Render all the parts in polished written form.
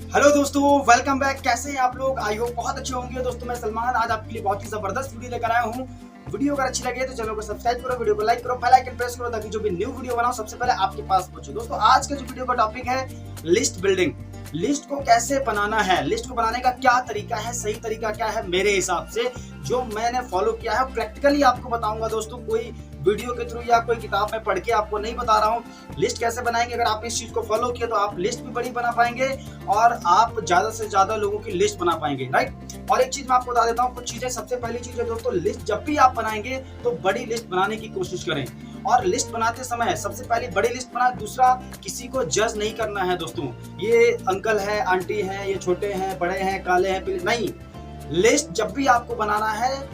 Hello दोस्तों, welcome back. कैसे हैं आप लोग? आई होप बहुत अच्छे होंगे। दोस्तों मैं सलमान आज आपके लिए बहुत ही जबरदस्त वीडियो लेकर आया हूँ। वीडियो अगर अच्छी लगे तो चैनल को सब्सक्राइब करो, वीडियो को लाइक करो, बेल आइकन प्रेस करो ताकि जो भी न्यू वीडियो बनाओ सबसे पहले आपके पास पहुंचे। दोस्तों आज का जो वीडियो का टॉपिक है लिस्ट बिल्डिंग। लिस्ट को कैसे बनाना है, लिस्ट को बनाने का क्या तरीका है, सही तरीका क्या है मेरे हिसाब से जो मैंने फॉलो किया है प्रैक्टिकली आपको बताऊंगा। दोस्तों कोई वीडियो के थ्रू या कोई किताब में पढ़ के आपको नहीं बता रहा हूँ। लिस्ट कैसे बनाएंगे, अगर आप इस चीज को फॉलो किए तो आप लिस्ट भी बड़ी बना पाएंगे और आप ज्यादा से ज्यादा लोगों की लिस्ट बना पाएंगे, राइट। और एक चीज मैं आपको बता देता हूँ, कुछ चीजें। सबसे पहली चीज है दोस्तों, लिस्ट जब भी आप बनाएंगे तो बड़ी लिस्ट बनाने की कोशिश करें। और लिस्ट बनाते समय सबसे पहले बड़ी लिस्ट बनाए। दूसरा, किसी को जज नहीं करना है दोस्तों। ये अंकल है, आंटी है, ये छोटे हैं, बड़े हैं, काले हैं, पीले नहीं। लिस्ट जब भी आपको बनाना है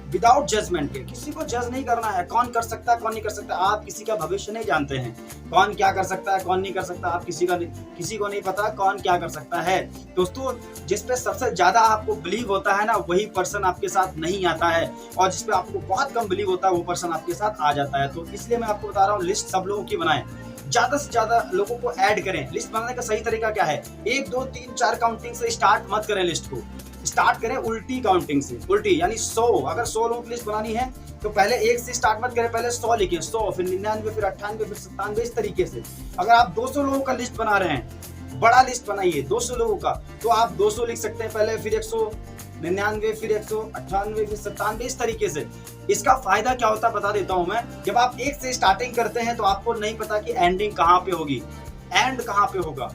विदाउट जजमेंट के, किसी को जज नहीं करना है। कौन कर सकता है, कौन नहीं कर सकता। आप किसी का भविष्य नहीं जानते हैं, कौन क्या कर सकता है, कौन नहीं कर सकता। आप किसी को नहीं पता कौन क्या कर सकता है। दोस्तों जिस पे सबसे ज्यादा आपको बिलीव होता है ना, वही पर्सन आपके साथ नहीं आता है, और जिस पे आपको बहुत कम बिलीव होता है वो पर्सन आपके साथ आ जाता है। तो इसलिए मैं आपको बता रहा हूँ, लिस्ट सब लोगों की बनाएं, ज्यादा से ज्यादा लोगों को ऐड करें। लिस्ट बनाने का सही तरीका क्या है? 1 2 3 4 काउंटिंग से स्टार्ट मत करें। लिस्ट को स्टार्ट करें उल्टी काउंटिंग से। उल्टी यानी 100। अगर 100 लोगों की लिस्ट बनानी है तो पहले 1 से स्टार्ट मत करें, पहले 100 लिखें। 100 फिर 99 फिर 98 फिर 97 इस तरीके से। अगर आप 200 लोगों का लिस्ट बना रहे हैं, बड़ा लिस्ट बनाइए 200 लोगों का, तो आप 200 लिख सकते हैं पहले, फिर 199 फिर 198 फिर 97 इस तरीके से। इसका फायदा क्या होता है बता देता हूं मैं। जब आप 1 से स्टार्टिंग करते हैं तो आपको नहीं पता कि एंडिंग कहां पे होगी, एंड कहां पे होगा,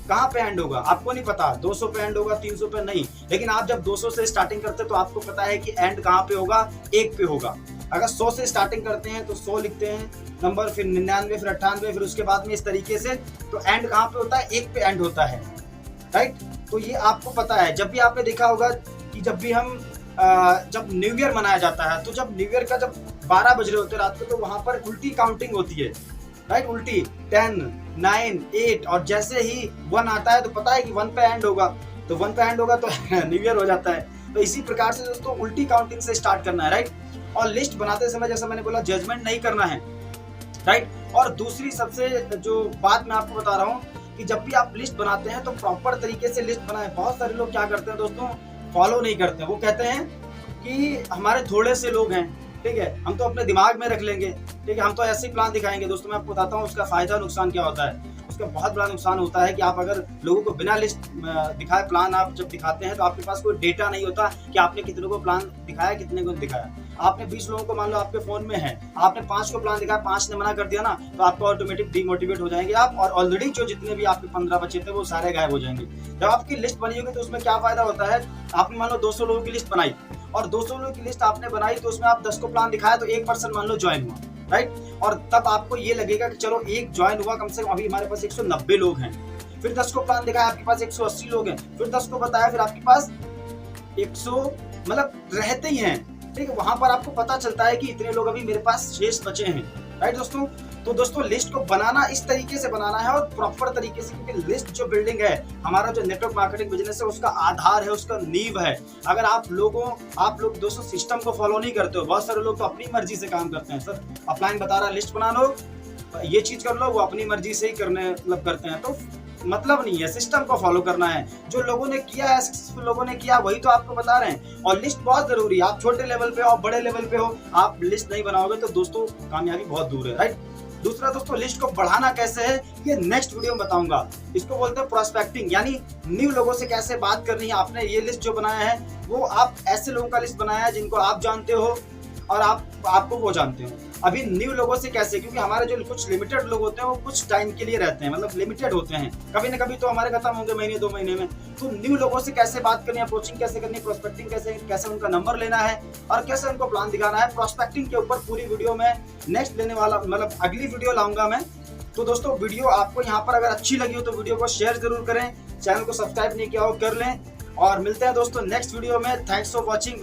कहां पे एंड होगा आपको नहीं पता। 200 पे एंड होगा, 300 पे नहीं। लेकिन आप जब 200 से स्टार्टिंग करते हैं तो आपको पता है कि एंड कहां पे होगा, 1 पे होगा। अगर 100 से स्टार्टिंग करते हैं तो 100 लिखते हैं नंबर, फिर 99 फिर 98 फिर उसके बाद में इस तरीके से। तो एंड कहां पे होता है, 1 पे एंड होता है, राइट। तो ये आपको पता है। जब भी आपने देखा होगा कि जब भी हम जब न्यू ईयर मनाया जाता है, तो जब न्यू ईयर का जब 12 बज रहे होते रात को, तो वहां पर उल्टी काउंटिंग होती है, राइट। उल्टी 10 9 8 और जैसे ही 1 आता है तो पता है कि 1 पे एंड होगा, तो 1 पे एंड होगा तो न्यू ईयर हो जाता है। तो इसी प्रकार से दोस्तों उल्टी काउंटिंग से स्टार्ट करना है, राइट। और लिस्ट बनाते समय जैसा मैंने बोला, जजमेंट नहीं करना है, राइट। और दूसरी सबसे जो बात मैं आपको बता रहा हूँ कि जब भी आप लिस्ट बनाते हैं तो प्रॉपर तरीके से लिस्ट बनाएं। बहुत सारे लोग क्या करते हैं दोस्तों, फॉलो नहीं करते हैं। वो कहते हैं कि हमारे थोड़े से लोग हैं, ठीक है, हम तो अपने दिमाग में रख लेंगे, ठीक है, हम तो ऐसे ही प्लान दिखाएंगे। दोस्तों मैं आपको बताता हूँ उसका फायदा नुकसान क्या होता है। उसका बहुत बड़ा नुकसान होता है कि आप अगर लोगों को बिना लिस्ट दिखाए प्लान आप जब दिखाते हैं तो आपके पास कोई डेटा नहीं होता कि आपने कितने को प्लान दिखाया, कितने को दिखाया। आपने 20 लोगों को मान लो आपके फोन में है, आपने 5 को प्लान दिखाया, 5 ने मना कर दिया ना, तो आपको ऑटोमेटिक डिमोटिवेट हो जाएंगे आप, और ऑलरेडी जो जितने भी आपके 15 बचे थे वो सारे गायब हो जाएंगे। जब आपकी लिस्ट बनी होगी तो उसमें क्या फायदा होता है, आपने मान लो 200 लोगों की लिस्ट बनाई, और 200 लोगों की लिस्ट आपने बनाई तो उसमें आप 10 को प्लान दिखाया तो 1% मान लो ज्वाइन हुआ, राइट। और तब आपको ये लगेगा कि चलो 1 ज्वाइन हुआ, कम से कम अभी हमारे पास 190 लोग हैं। फिर 10 को प्लान दिखाया, आपके पास 180 लोग हैं। फिर 10 को बताया, फिर आपके पास 100 मतलब रहते ही हैं, ठीक है। वहां पर आपको पता चलता है कि इतने लोग अभी मेरे पास शेष बचे हैं, राइट दोस्तों। तो दोस्तों लिस्ट को बनाना इस तरीके से बनाना है, और प्रॉपर तरीके से, क्योंकि लिस्ट जो बिल्डिंग है, हमारा जो नेटवर्क मार्केटिंग बिजनेस है, उसका आधार है, उसका नींव है। अगर आप लोग दोस्तों सिस्टम को फॉलो नहीं करते हो। बहुत सारे लोग तो अपनी मर्जी से काम करते हैं। सर अपलाइन बता रहा लिस्ट बना लो, ये चीज कर लो, वो अपनी मर्जी से ही करते हैं। तो मतलब नहीं है, सिस्टम को फॉलो करना है। जो लोगों ने किया है, सक्सेसफुल लोगों ने किया, वही तो आपको बता रहे हैं। और लिस्ट बहुत जरूरी है। आप छोटे लेवल पे हो, बड़े लेवल पे हो, आप लिस्ट नहीं बनाओगे तो दोस्तों कामयाबी बहुत दूर है, राइट। दूसरा दोस्तों, लिस्ट को बढ़ाना कैसे है ये नेक्स्ट वीडियो में बताऊंगा। इसको बोलते हैं प्रोस्पेक्टिंग, यानी न्यू लोगों से कैसे बात करनी है। आपने ये लिस्ट जो बनाया है वो आप ऐसे लोगों का लिस्ट बनाया है जिनको आप जानते हो और आपको वो जानते हो। अभी न्यू लोगों से कैसे, क्योंकि हमारे जो कुछ लिमिटेड लोग होते हैं वो कुछ टाइम के लिए रहते हैं, मतलब लिमिटेड होते हैं, कभी ना कभी तो हमारे खत्म होंगे महीने 2 महीने में। तो न्यू लोगों से कैसे बात करनी है, अप्रोचिंग कैसे करनी है, प्रोस्पेक्टिंग कैसे उनका नंबर लेना है और कैसे उनको प्लान दिखाना है। प्रोस्पेक्टिंग के ऊपर पूरी वीडियो में नेक्स्ट लेने वाला, मतलब अगली वीडियो लाऊंगा मैं। तो दोस्तों वीडियो आपको यहाँ पर अगर अच्छी लगी हो तो वीडियो को शेयर जरूर करें, चैनल को सब्सक्राइब नहीं किया हो कर लें, और मिलते हैं दोस्तों नेक्स्ट वीडियो में। Thanks for watching.